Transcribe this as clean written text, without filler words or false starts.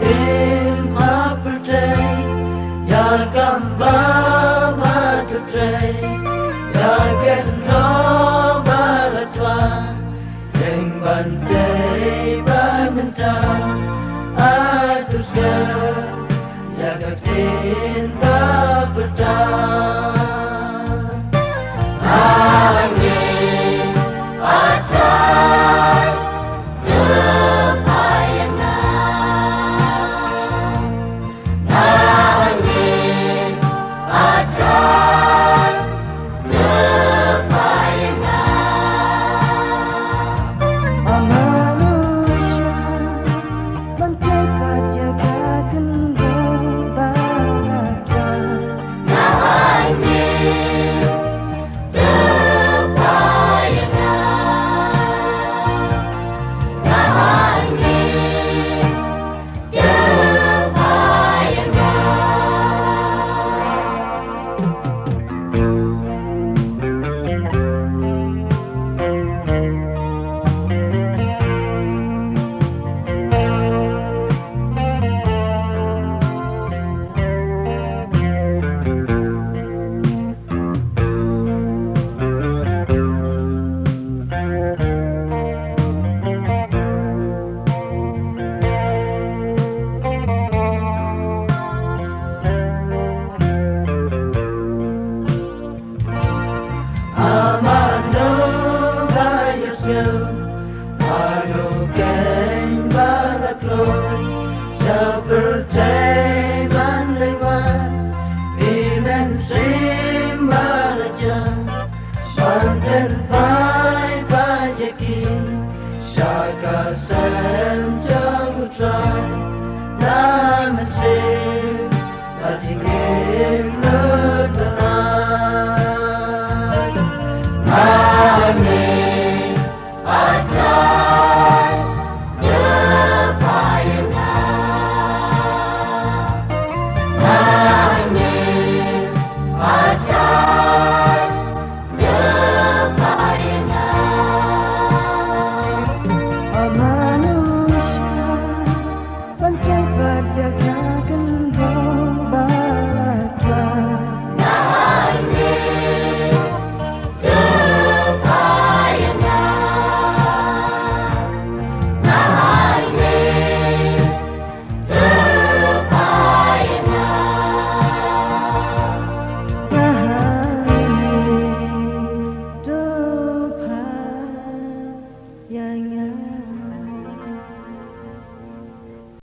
im apeltei, ya gamba matutei, ya genro balatwa, yang bantai bamentang, atusnya, ya gatin bapetang. Angin acan tepayangan, angin acan tepayangan. Manusia mendapat jaga gendong balatan. Angin tepayangan, angin Amano bayasnya, ano keng balakloy, seperti manlewan, dimensi balajan, santen pai pajekin, saka